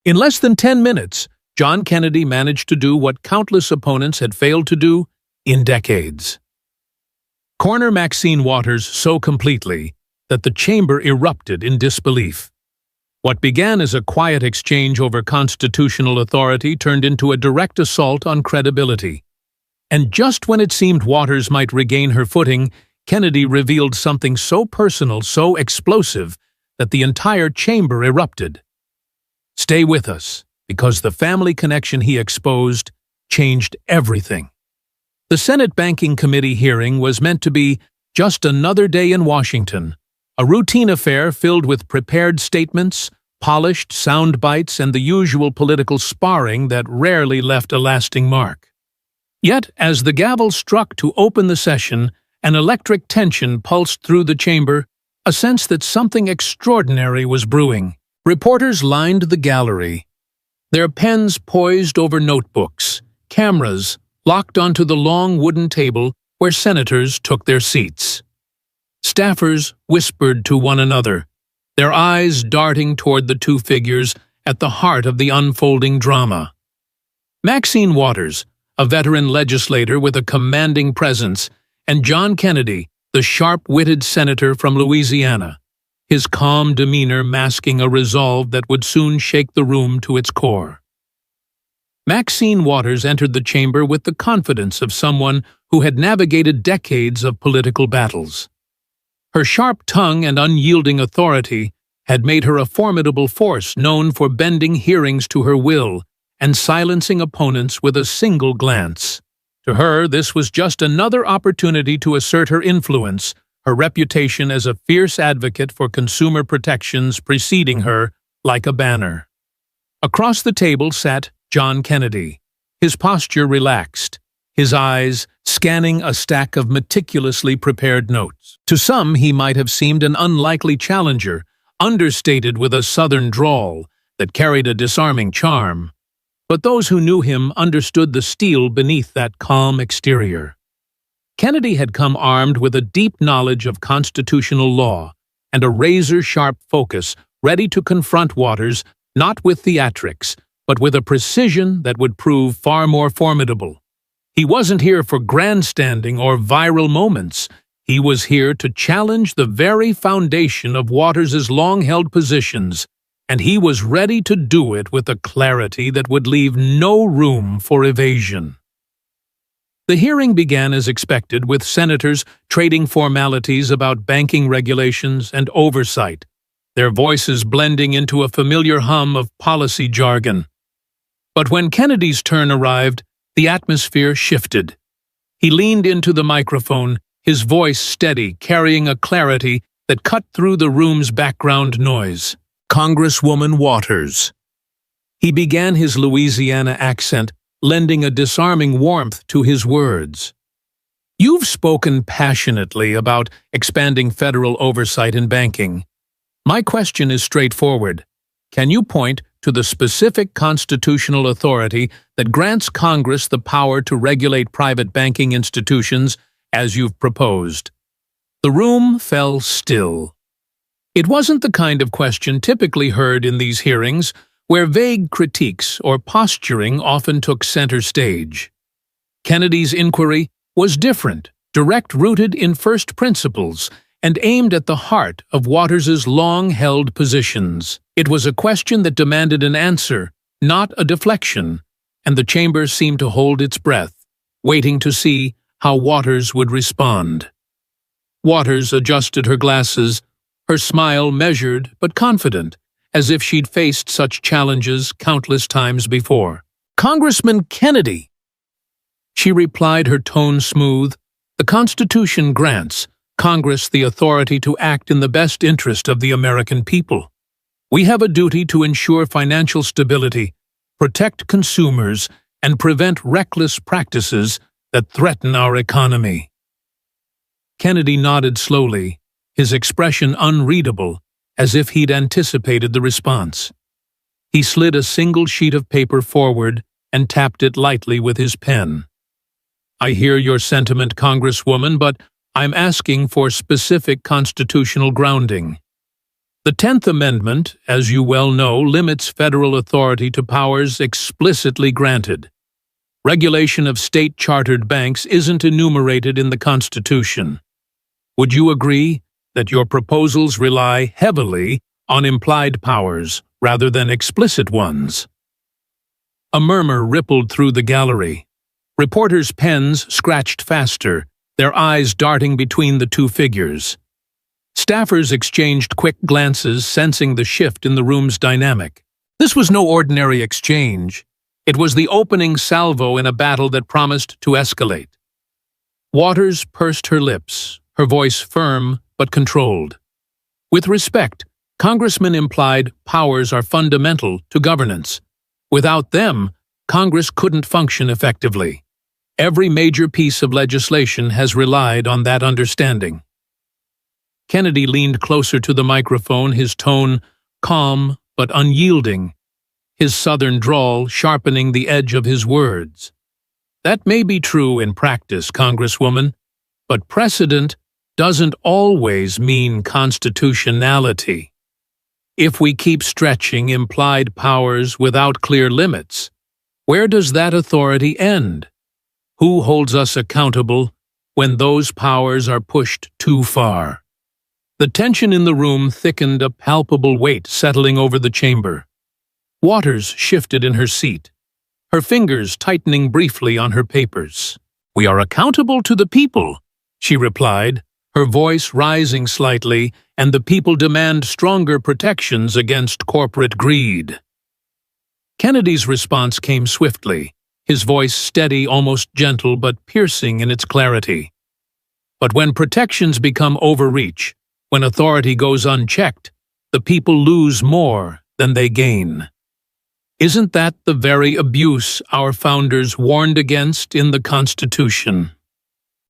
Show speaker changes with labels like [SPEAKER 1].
[SPEAKER 1] In less than 10 minutes, John Kennedy managed to do what countless opponents had failed to do in decades. Corner Maxine Waters so completely that the chamber erupted in disbelief. What began as a quiet exchange over constitutional authority turned into a direct assault on credibility. And just when it seemed Waters might regain her footing, Kennedy revealed something so personal, so explosive, that the entire chamber erupted. Stay with us, because the family connection he exposed changed everything. The Senate Banking Committee hearing was meant to be just another day in Washington, a routine affair filled with prepared statements, polished sound bites, and the usual political sparring that rarely left a lasting mark. Yet, as the gavel struck to open the session, an electric tension pulsed through the chamber, a sense that something extraordinary was brewing. Reporters lined the gallery, their pens poised over notebooks, cameras locked onto the long wooden table where senators took their seats. Staffers whispered to one another, their eyes darting toward the two figures at the heart of the unfolding drama. Maxine Waters, a veteran legislator with a commanding presence, and John Kennedy, the sharp-witted senator from Louisiana, his calm demeanor masking a resolve that would soon shake the room to its core. Maxine Waters entered the chamber with the confidence of someone who had navigated decades of political battles. Her sharp tongue and unyielding authority had made her a formidable force known for bending hearings to her will and silencing opponents with a single glance. To her, this was just another opportunity to assert her influence, her reputation as a fierce advocate for consumer protections preceding her like a banner. Across the table sat John Kennedy, his posture relaxed, his eyes scanning a stack of meticulously prepared notes. To some, he might have seemed an unlikely challenger, understated with a southern drawl that carried a disarming charm. But those who knew him understood the steel beneath that calm exterior. Kennedy had come armed with a deep knowledge of constitutional law and a razor-sharp focus, ready to confront Waters not with theatrics, but with a precision that would prove far more formidable. He wasn't here for grandstanding or viral moments. He was here to challenge the very foundation of Waters's long-held positions, and he was ready to do it with a clarity that would leave no room for evasion. The hearing began as expected, with senators trading formalities about banking regulations and oversight, their voices blending into a familiar hum of policy jargon. But when Kennedy's turn arrived, the atmosphere shifted. He leaned into the microphone, his voice steady, carrying a clarity that cut through the room's background noise. Congresswoman Waters. He began his Louisiana accent, lending a disarming warmth to his words. You've spoken passionately about expanding federal oversight in banking. My question is straightforward. Can you point to the specific constitutional authority that grants Congress the power to regulate private banking institutions as you've proposed? The room fell still. It wasn't the kind of question typically heard in these hearings, where vague critiques or posturing often took center stage. Kennedy's inquiry was different, direct-rooted in first principles, and aimed at the heart of Waters's long-held positions. It was a question that demanded an answer, not a deflection, and the chamber seemed to hold its breath, waiting to see how Waters would respond. Waters adjusted her glasses, her smile measured but confident, as if she'd faced such challenges countless times before. Congressman Kennedy, she replied, her tone smooth, the Constitution grants Congress the authority to act in the best interest of the American people. We have a duty to ensure financial stability, protect consumers, and prevent reckless practices that threaten our economy. Kennedy nodded slowly, his expression unreadable, as if he'd anticipated the response. He slid a single sheet of paper forward and tapped it lightly with his pen. I hear your sentiment, Congresswoman, but I'm asking for specific constitutional grounding. The 10th Amendment, as you well know, limits federal authority to powers explicitly granted. Regulation of state-chartered banks isn't enumerated in the Constitution. Would you agree that your proposals rely heavily on implied powers rather than explicit ones? A murmur rippled through the gallery. Reporters' pens scratched faster, their eyes darting between the two figures. Staffers exchanged quick glances, sensing the shift in the room's dynamic. This was no ordinary exchange. It was the opening salvo in a battle that promised to escalate. Waters pursed her lips, her voice firm but controlled. With respect, Congressman implied powers are fundamental to governance. Without them, Congress couldn't function effectively. Every major piece of legislation has relied on that understanding. Kennedy leaned closer to the microphone, his tone calm but unyielding, his southern drawl sharpening the edge of his words. That may be true in practice, Congresswoman, but precedent doesn't always mean constitutionality. If we keep stretching implied powers without clear limits, where does that authority end? Who holds us accountable when those powers are pushed too far? The tension in the room thickened, a palpable weight settling over the chamber. Waters shifted in her seat, her fingers tightening briefly on her papers. "We are accountable to the people," she replied, her voice rising slightly, "and the people demand stronger protections against corporate greed." Kennedy's response came swiftly, his voice steady, almost gentle, but piercing in its clarity. "But when protections become overreach, when authority goes unchecked, the people lose more than they gain. Isn't that the very abuse our founders warned against in the Constitution?"